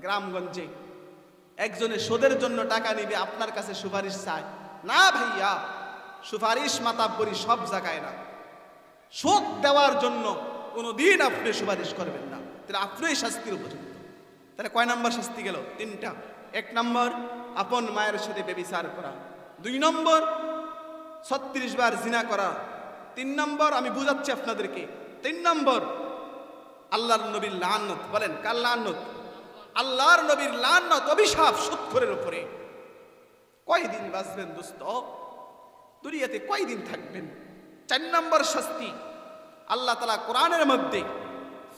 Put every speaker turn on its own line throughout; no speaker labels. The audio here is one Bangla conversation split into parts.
গ্রামগঞ্জে একজনে সুদের জন্য টাকা নিবে, আপনার কাছে সুপারিশ চায় না। ভাইয়া, সুপারিশ মাতাব্বরি সব জায়গায় না। সুদ দেওয়ার জন্য কোনোদিন আপনি সুপারিশ করবেন না, তাহলে আপনিই শাস্তির উপযুক্ত। তাহলে কয় নাম্বার শাস্তি গেল? তিনটা। 1 নম্বর আপন মায়ের সাথে ব্যভিচার করা, 2 নম্বর 36 বার জিনা করা, 3 নম্বর আমি বুঝাচ্ছি আপনাদেরকে, 3 নম্বর আল্লাহর নবীর লানত। বলেন কার লানত? আল্লাহর নবীর লানত, অভিশাপ সুদখোরের উপরে। কয়দিন বাঁচবেন দোস্ত? দুনিয়াতে কয়দিন থাকবেন? 4 নম্বর শাস্তি আল্লাহ তাআলা কোরআনের মধ্যে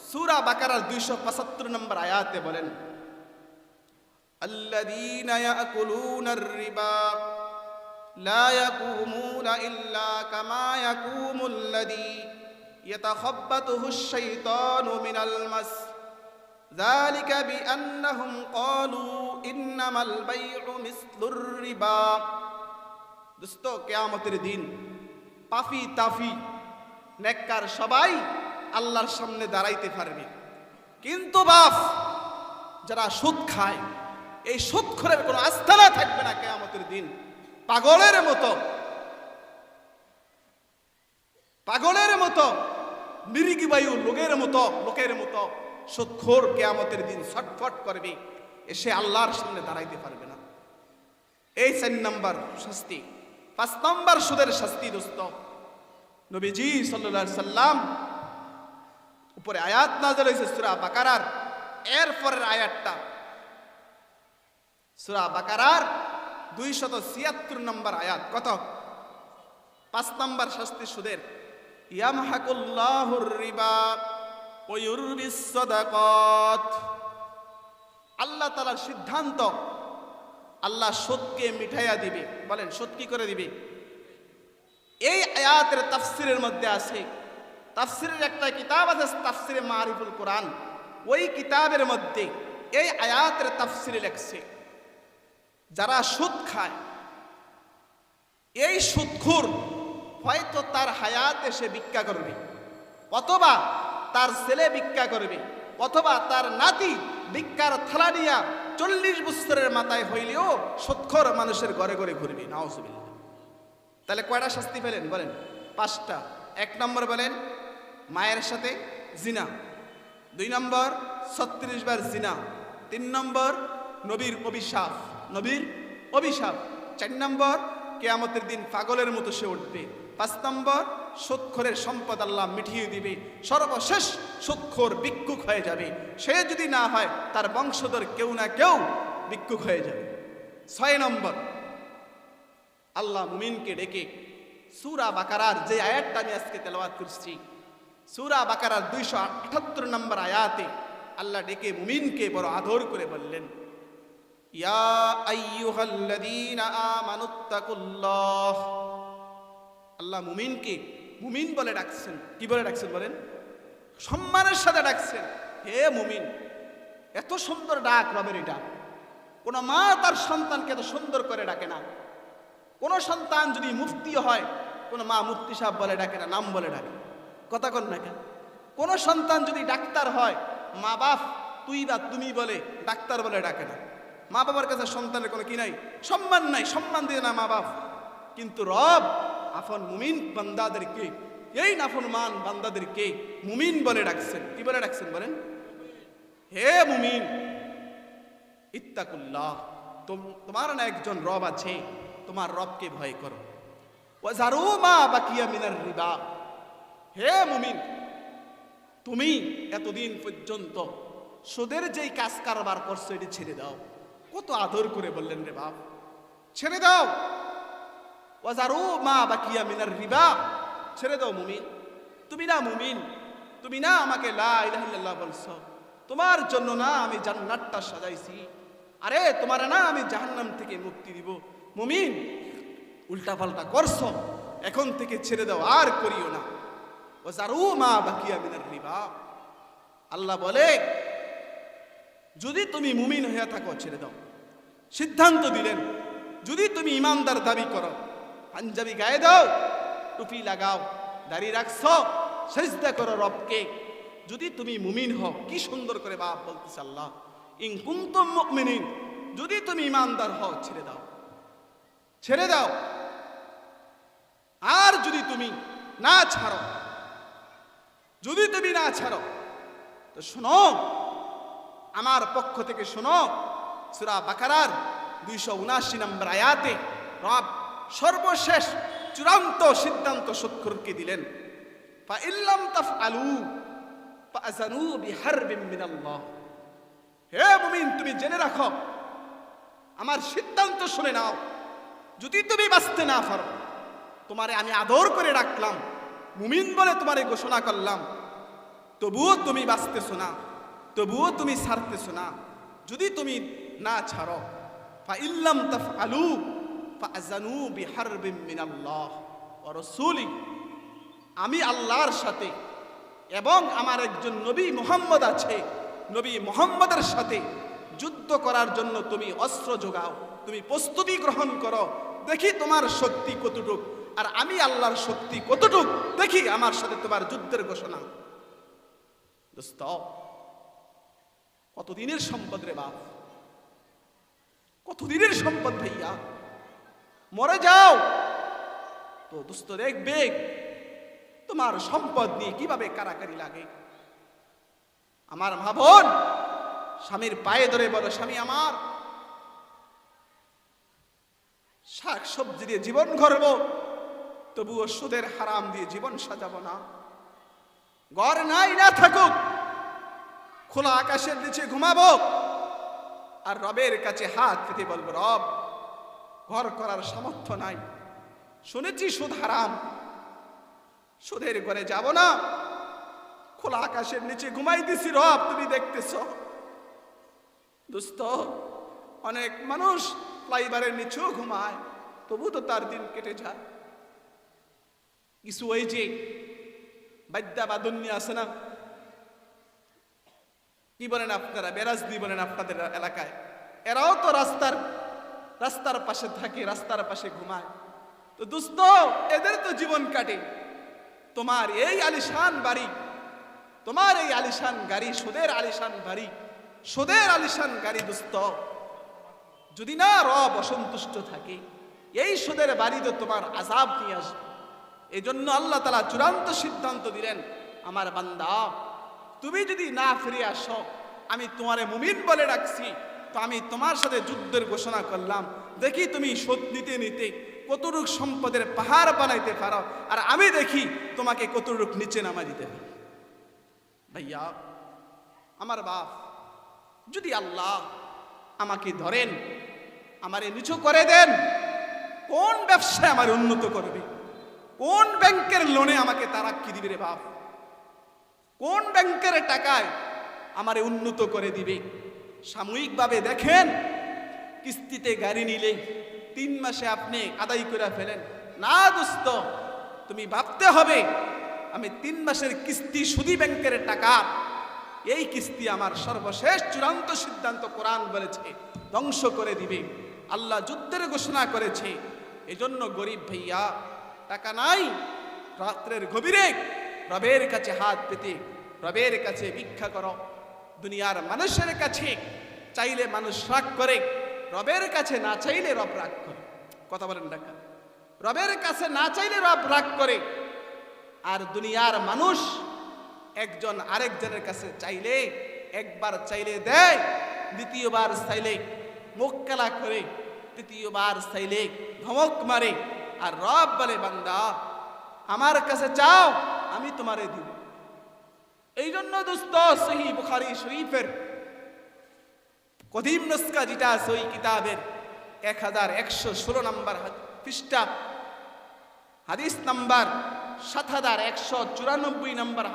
সূরা বাকারার 275 নম্বর আয়াতে বলেন, আল্লাযীনা ইয়াকুলুনার রিবা লা ইয়াকুমুনা ইল্লা কামা ইয়াকুমুল্লাযী ইয়াতাখাব্বাতুহুশ শাইতানু মিনাল মাস যালিকা বিআন্নাহুম ক্বালু ইন্নামাল বাইউ মিসলুর রিবা। দোস্ত, কিয়ামতের দিন পাফি তাফি নেককার সবাই আল্লাহর সামনে দাঁড়াইতে পারবে, কিন্তু বাপ যারা সুদ খায়, এই সুদখোরের কোনো আস্থানা থাকবে না কিয়ামতের দিন। পাগলের মতো মিরিকি বায়ু লোকের মতো সুদখোর কিয়ামতের দিন ছটফট করবে, এসে আল্লাহর সামনে দাঁড়াইতে পারবে না। এই 4 নম্বর শাস্তি। 5 নম্বর সুদের শাস্তি দোস্ত, নবীজি সাল্লাল্লাহু আলাইহি সাল্লাম উপরে আয়াত নাযিল হয়েছে সূরা বাকারার, এর পরের আয়াতটা সূরা বাকারার 276 নম্বর আয়াত। কত? 5 নম্বর শাস্তি সুদের। ইয়ামহাকুল্লাহুর রিবা ওয়া ইউরবিস সাদাকাত। আল্লাহ তাআলার সিদ্ধান্ত, আল্লাহ সুদকে মিটাইয়া দিবে। বলেন সুদ কি করে দিবে? এই আয়াতের তাফসিরের মধ্যে আছে, তাফসিরের একটা কিতাব আছে তাফসিরে মারিফুল কোরআন, ওই কিতাবের মধ্যে এই আয়াতের তাফসিরে লেখছে, যারা সুদ খায়, এই সুদখোর হয়তো তার হায়াতে সে ভিক্ষা করবে, অথবা তার ছেলে ভিক্ষা করবে, অথবা তার নাতি ভিক্ষার থালা নিয়া 40 বছরের মাথায় হইলেও সুদখোর মানুষের ঘরে ঘরে ঘুরবে। নাউজুবিল্লাহ। তাহলে কয়টা শাস্তি পেলেন? বলেন 5টা। 1 নম্বর বলেন মায়ের সাথে জিনা, 2 নম্বর 36 বার জিনা, 3 নম্বর নবীর অভিশাপ, 4 নম্বর কিয়ামতের দিন পাগলের মতো সে উঠবে, 5 নম্বর সুদখোরের সম্পদ আল্লাহ মিটিয়ে দিবে, সর্বশেষ সুদখোর ভিক্ষুক হয়ে যাবে। সে যদি না হয় তার বংশধর কেউ না কেউ ভিক্ষুক হয়ে যাবে। 6 নম্বর আল্লাহ মুমিনকে ডেকে সূরা বাকারার যে আয়াতটা আমি আজকে তেলাওয়াত করছি, সূরা বাকারার 278 নম্বর আয়াতে আল্লাহ ডেকে মুমিনকে বড় আদর করে বললেন, ইয়া আইয়ুহাল্লাযীনা আমানুত্তাকুল্লাহ। আল্লাহ মুমিনকে মুমিন বলে ডাকছেন। কি বলে ডাকছেন? বলেন সম্মানের সাথে ডাকছেন, হে মুমিন। এত সুন্দর ডাক রবের এটা। কোন মা তার সন্তানকে এত সুন্দর করে ডাকে না। কোন সন্তান যদি মুফতি হয়, কোন মা মুফতি সাহেব বলে ডাকে না, নাম বলে ডাকে। কথা কন না কেন? কোন সন্তান যদি ডাক্তার হয়, মা বাপ তুই বা তুমি বলে, ডাক্তার বলে ডাকে না। মা বাবার কাছে সন্তানের কোনো কি নাই, সম্মান নাই, সম্মান দিয়ে না মা বাপ। কিন্তু রব আফন মুমিন বান্দাদেরকে, এই নাফরমান বান্দাদেরকে মুমিন বলে ডাকছেন। কি বলে ডাকছেন? বলেন হে মুমিন ইত্তাকুল্লাহ, তোমার না একজন রব আছে, তোমার রবকে ভয় করো। ওয়াজারু মা বাকিয়া মিনার রিবা। হে মুমিন, তুমি এতদিন পর্যন্ত সুদের যেই কাজ কারবার করছো এটি ছেড়ে দাও। কত আদর করে বললেন রে বাপ, ছেড়ে দাও। ওয়াজারু মা বাকিয়া মিনার রিবা, ছেড়ে দাও মুমিন। তুমি না মুমিন, তুমি না আমাকে লা ইলাহা ইল্লাল্লাহ বলছো, তোমার জন্য না আমি জান্নাতটা সাজাইছি, আরে তোমার না আমি জাহান্নাম থেকে মুক্তি দিব। মুমিন উল্টা পাল্টা করছো, এখন থেকে ছেড়ে দাও, আর করিও না। ওয়াজারু মা বাকিয়া মিনার রিবা। আল্লাহ বলে যদি তুমি মুমিন হয়ে থাকো ছেড়ে দাও। সিদ্ধান্ত দিলেন যদি তুমি ইমানদার দাবি করো, পাঞ্জাবি গায়ে দাও, টুপি লাগাও, দাড়ি রাখছো, সিজদা করো রবকে। যদি তুমি মুমিন হও, কি সুন্দর করে বাপ বলতেছে আল্লাহ, ইন কুনতুম মুমিনিন, যদি তুমি ঈমানদার হও ছেড়ে দাও, ছেড়ে দাও। আর যদি তুমি না ছাড়ো, যদি তুমি না ছাড়ো, তো শোনো, আমার পক্ষ থেকে শোনো, সূরা বাকারার 279 নম্বর আয়াতে রব সর্বশেষ চূড়ান্ত সিদ্ধান্ত সুদখোরকে দিলেন, ফা ইল্লাম তাফআলু ফাআযানু বিহারবিন মিনাল্লাহ। হে মুমিন, তুমি জেনে রাখো, আমার সিদ্ধান্ত শুনে নাও, যদি তুমি বাঁচতে না পারো, তোমারে আমি আদর করে রাখলাম, মুমিন বলে তোমারে ঘোষণা করলাম, তবুও তুমি বাঁচতেছো না, তবুও তুমি ছাড়তেছো না, যদি তুমি না ছাড়ো, ফা ইল্লাম তাফআলু ফাআযানু বিহারবিন মিনাল্লাহ ওয়া রাসূলি, আমি আল্লাহর সাথে এবং আমার একজন নবী মুহাম্মদ আছে, নবী মুহাম্মদের সাথে যুদ্ধ করার জন্য তুমি অস্ত্র যোগাও, তুমি প্রস্তুতি গ্রহণ করো, দেখি তোমার শক্তি কতটুক, আর আমি আল্লাহর শক্তি কতটুক, দেখি আমার সাথে তোমার যুদ্ধের ঘোষণা। দোস্ত, কতদিনের সম্পদ রে বাপ, কতদিনের সম্পদ ভাইয়া, মরে যাও তো দোস্ত দেখবে তোমার সম্পদ নিয়ে কিভাবে কারাকারি লাগে। আমার মা বোন স্বামীর পায়ে ধরে বলো, স্বামী আমার, শাক সবজি দিয়ে জীবন গড়ব, তবুও সুদের হারাম দিয়ে জীবন সাজাবো না। ঘর নাই না থাকুক, খোলা আকাশের নিচে ঘুমাবো, আর রবের কাছে হাত পেতে বলবো, রব ঘর করার সামর্থ্য নাই, শুনেছি সুদ হারাম, সুদের ঘরে যাব না, খোলা আকাশের নিচে ঘুমাই দিছি, রব তুমি দেখতেছ। দোস্ত, অনেক মানুষ ফ্লাইওভারের নিচেও ঘুমায়, তবু তো তার দিন কেটে যায়। কিছু ওই যে বাদ্যা বা দুনিয়া আছে না, কি বলেন আপনারা, বেরাজদি বলেন আপনাদের এলাকায়, এরাও তো রাস্তার পাশে থাকে, রাস্তার পাশে ঘুমায়। তো দোস্ত, এদের তো জীবন কাটে। তোমার এই আলিশান বাড়ি, তোমার এই আলিশান গাড়ি, সুদের আলিশান বাড়ি, সুদের আলিশান গাড়ি, দোস্ত, যদি না রব অসন্তুষ্ট থাকে, এই সুদের বাড়ি তো তোমার আযাব নিয়ে আসবে। এই জন্য আল্লাহ তাআলা চূড়ান্ত সিদ্ধান্ত দিলেন, আমার বান্দা, তুমি যদি না ফিরে আসো, আমি তোমারে মুমিন বলে রাখছি, তো আমি তোমার সাথে যুদ্ধের ঘোষণা করলাম, দেখি তুমি সুদ নিতে নিতে কতটুক সম্পদের পাহাড় বানাইতে পারো, আর আমি দেখি তোমাকে কতটুক নিচে নামা দিতে পারো। ভাইয়া আমার বাপ, যদি আল্লাহ আমাকে ধরেন, আমারে নিচু করে দেন, কোন ব্যবসায় আমার উন্নত করবে, কোন ব্যাংকের লোনে আমাকে তারাক্কি দিবে রে বাপ, কোন ব্যাংকের টাকায় আমারে উন্নত করে দিবে। সাময়িকভাবে দেখেন, কিস্তিতে গাড়ি নিলে 3 মাসে আপনি আদায় করে ফেলেন, না দোস্ত, তুমি ভাবতে হবে, আমি 3 মাসের কিস্তি সুদী ব্যাংকের টাকা, এই কিস্তি আমার সর্বশেষ চূড়ান্ত সিদ্ধান্ত কোরআন বলেছে ধ্বংস করে দিবে। আল্লাহ যুদ্ধের ঘোষণা করেছে। এজন্য গরিব ভাইয়া, টাকা নাই, রাত্রের গভীরে রবের কাছে হাত পেতে রবের কাছে ভিক্ষা করো। দুনিয়ার মানুষের কাছে চাইলে মানুষ রাগ করে, রবের কাছে না চাইলে রব রাগ করে। কথা বলেন টাকা, রবের কাছে না চাইলে রব রাগ করে। আর দুনিয়ার মানুষ একজন আরেকজনের কাছে চাইলে, একবার চাইলে দেয়, দ্বিতীয়বার চাইলে মুখ কালা করে, তৃতীয়বার চাইলে ধমক মারে। আর রব বলে, বান্দা আমার কাছে চাও, আমি তোমারে দিব। এই জন্য দোস্ত, সহিহ বুখারী শরীফের কদিম নুসকা যেটা আছে, ওই কিতাবের 1116 নম্বর পৃষ্ঠা, হাদিস নাম্বার 7194 নম্বর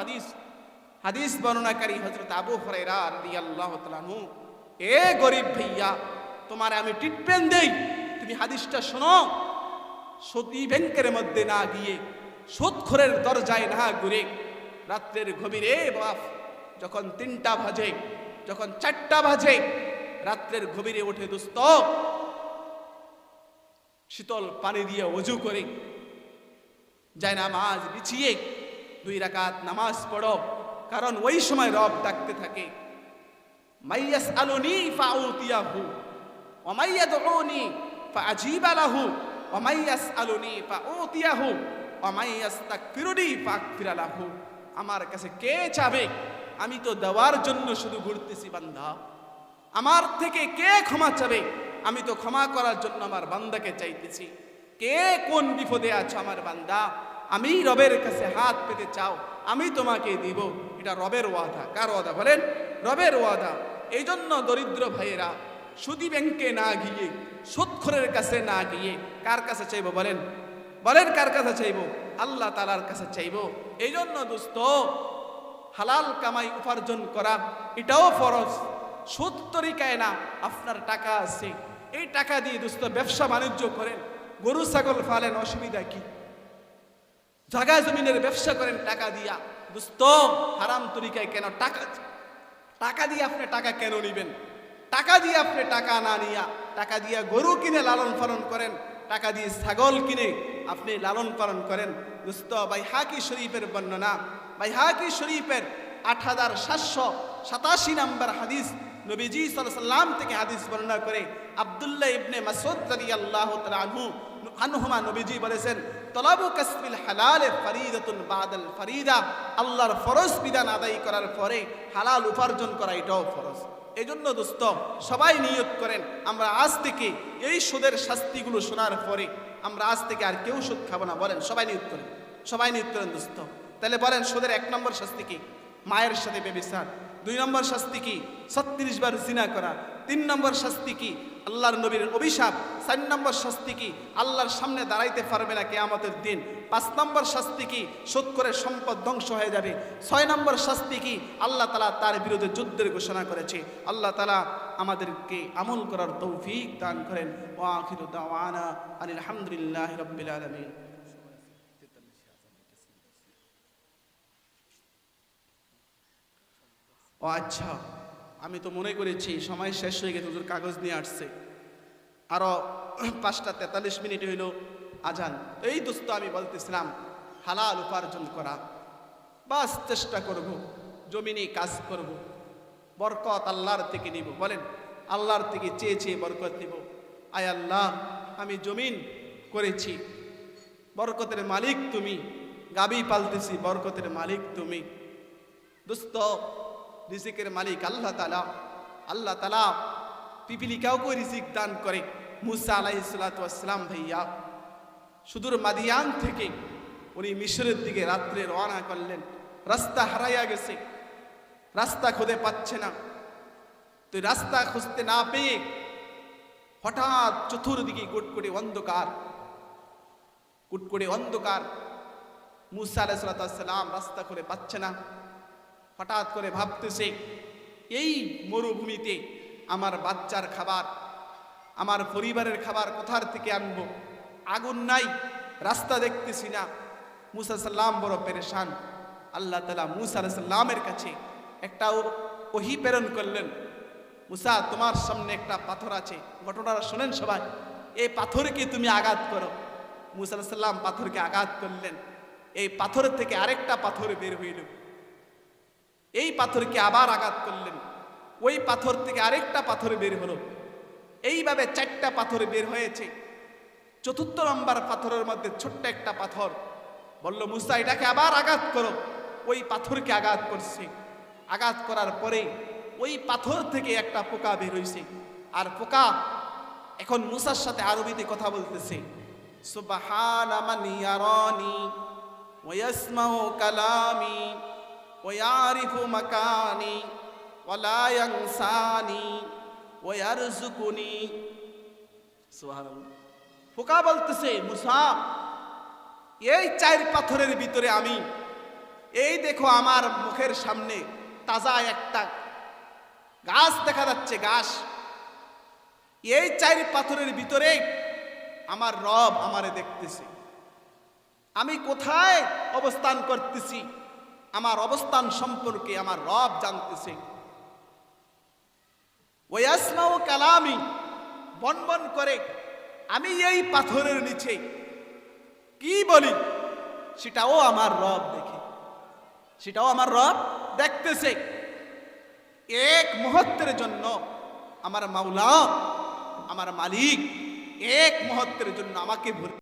হাদিস বর্ণনাকারী হযরত আবু হুরায়রা রাদিয়াল্লাহু তাআলা আনহু, এ গরিব ভাইয়া, তোমারে আমি ট্রিটমেন্ট দেই, তুমি হাদিসটা শোনো। সুদী ব্যাংকের মধ্যে না গিয়ে, সুদখোরের দরজায় না ঘুরে, রাত্রের গভীরে বাপ, যখন 3টা বাজে, যখন 4টা বাজে, রাত্রের গভীরে উঠে দোস্ত, শীতল পানি দিয়ে ওযু করে যায় নামাজ বিছিয়ে 2 রাকাত নামাজ পড়ো, কারণ ওই সময় রব ডাকতে থাকে। মাইয়াসআলুনি ফাউতিয়াহু ওয়া মাইয়াদউনি ফাআজিবা লাহু ওয়া মাইয়াসআলুনি ফাউতিয়াহু ওয়া মাইয়াস্তাগফিরুনি ফাগফির লাহু। আমার কাছে কে চাবে? আমি তো দেওয়ার জন্য শুধু ঘুরতেছি বান্দা। আমার থেকে কে ক্ষমা চাবে? আমি তো ক্ষমা করার জন্য আমার বান্দাকে চাইতেছি। কে কোন বিপদে আছো আমার বান্দা? আমি রবের কাছে হাত পেতে চাও, আমি তোমাকে দিব। এটা রবের ওয়াদা। কার ওয়াদা বলেন? রবের ওয়াদা। এই জন্য দরিদ্র ভাইয়েরা সুদী ব্যাংকে না গিয়ে, সুদখোরের কাছে না গিয়ে কার কাছে চাইবো বলেন? বলেন কার কাছে চাইবো? আল্লাহ তাআলার কাছে চাইবো। এই জন্য দোস্ত, হালাল কামাই উপার্জন করা এটাও ফরজ। সুদ তরিকায় না, আপনার টাকা আছে, এই টাকা দিয়ে দোস্ত ব্যবসা বাণিজ্য করেন, গরু ছাগল ফালেন, অসুবিধা কি? জায়গা জমিনের ব্যবসা করেন টাকা দিয়া। দোস্ত, হারাম তরিকায় কেন টাকা দিয়ে আপনি টাকা কেন নিবেন? টাকা দিয়ে আপনি টাকা না নিয়া টাকা দিয়ে গরু কিনে লালন পালন করেন, টাকা দিয়ে ছাগল কিনে আপনি লালন পালন করেন। দোস্ত, বাইহাকি শরীফের বর্ণনা, বাইহাকি শরীফের 8787 নম্বর হাদিস, নবীজি সাল্লাল্লাহু আলাইহি ওয়াসাল্লাম থেকে হাদিস বর্ণনা করে আব্দুল্লাহ ইবনে মাসউদ রাদিয়াল্লাহু তাআলা আনহুমা নবীজি বলেছেন, তলাবু কাসবিল হালাল ফরিদাতুন বাদাল ফরিদা। আল্লাহর ফরজ বিধান আদায় করার পরে হালাল উপার্জন করা এটাও ফরজ। এই জন্য দোস্ত, সবাই নিয়ত করেন, আমরা আজ থেকে এই সুদের শাস্তিগুলো শোনার পরে আমরা আজ থেকে আর কেউ সুদ খাবো না। বলেন, সবাই নিয়ত করেন, সবাই নিয়ত করেন দোস্ত। তাহলে বলেন, সুদের 1 নম্বর শাস্তি কি? মায়ের সাথে ব্যভিচার। 2 নম্বর শাস্তি কি? 36 বার জিনা করা। 3 নম্বর শাস্তি কি? আল্লাহর নবীর অভিশাপ। 4 নম্বর শাস্তি কি? আল্লাহর সামনে দাঁড়াইতে পারবে না কিয়ামতের দিন। 5 নম্বর শাস্তি কি? সুদ করে সম্পদ ধ্বংস হয়ে যাবে। 6 নম্বর শাস্তি কি? আল্লাহ তাআলা তার বিরুদ্ধে যুদ্ধের ঘোষণা করেছে। আল্লাহ তাআলা আমাদেরকে আমল করার তৌফিক দান করেন। ওয়া আখিরু দাওয়ানা আনিল হামদুলিল্লাহি রাব্বিল আলামিন। ও আচ্ছা, আমি তো মনে করেছি সময় শেষ হয়ে গেছে, হুজুর কাগজ নিয়ে আসছে, আরো 5টা 43 মিনিট হইল আজান। এই দোস্ত, আমি বলতেছিলাম হালাল উপার্জন করা, বাস চেষ্টা করব, জমিনে কাজ করব, বরকত আল্লাহর থেকে নিব। বলেন, আল্লাহর থেকে চেয়ে চেয়ে বরকত নিব। আয় আল্লাহ, আমি জমিন করেছি, বরকতের মালিক তুমি। গাবি পালতেছি, বরকতের মালিক তুমি। দোস্ত, রিজিকের মালিক আল্লাহ তাআলা। আল্লাহ তাআলা পিপিলিকাও রিজিক দান করে। মুসা আলাইহিস সালাতু ওয়াস সালাম ভাইয়া সুদূর মাদিয়ান থেকে উনি মিশরের দিকে রাত্রে রওনা করলেন। রাস্তা হারাইয়া গেছে, রাস্তা খুঁজে পাচ্ছে না। তো রাস্তা খুঁজতে না পেয়ে হঠাৎ চতুর্দিকে কুটকুটে অন্ধকার, কুটকুটে অন্ধকার। মুসা আলাইহিস সালাতু ওয়াস সালাম রাস্তা খুঁজে পাচ্ছে না। হঠাৎ করে ভাবতেছে, এই মরুভূমিতে আমার বাচ্চার খাবার, আমার পরিবারের খাবার কোথার থেকে আনবো? আগুন নাই, রাস্তা দেখতেছি না। মুসা সাল্লাম বড় পেরেশান। আল্লাহ তাআলা মুসা আলাইহিস সালামের কাছে একটা ওহী প্রেরণ করলেন। মুসা, তোমার সামনে একটা পাথর আছে, ঘটনাটা শোনেন সবাই। এই পাথরকে তুমি আঘাত করো। মুসা আলাইহিস সালাম পাথরকে আঘাত করলেন। এই পাথরের থেকে আরেকটা পাথর বের হইল। এই পাথরকে আবার আঘাত করলেন, ওই পাথর থেকে আরেকটা পাথর বের হলো। এইভাবে 4টা পাথর বের হয়েছে। 4র্থ নম্বর পাথরের মধ্যে ছোট্ট একটা পাথর। বলল, মুসা, এটাকে আবার আঘাত করো। ওই পাথরকে আঘাত করছে। আঘাত করার পরে ওই পাথর থেকে একটা পোকা বের হয়েছে। আর পোকা এখন মুসার সাথে আরবিতে কথা বলতেছে, সুবহানা মান ইয়ারানি ওয়া ইয়াসমাউ কালামি ওয়ারিফু মাকানি ওয়ালা ইয়ানসানি ওয়ারযুকুনি। সুবহানাল্লাহ। পোকা বলতেছে, মুসা, এই 4 পাথরের ভিতরে আমি, এই দেখো আমার মুখের সামনে তাজা একটা গাছ দেখা যাচ্ছে, গাছ। এই 4 পাথরের ভিতরে আমার রব আমারে দেখতেছে। আমি কোথায় অবস্থান করতেছি, আমার অবস্থান সম্পর্কে আমার রব জানতেছে। ওয়াসমাউ কালামি, বনবন করে আমি এই পাথরের নিচে কি বলি সেটাও আমার রব দেখে, সেটাও আমার রব দেখতেছে। এক মুহূর্তের জন্য আমার মাওলা, আমার মালিক এক মুহূর্তের জন্য আমাকে ভুলে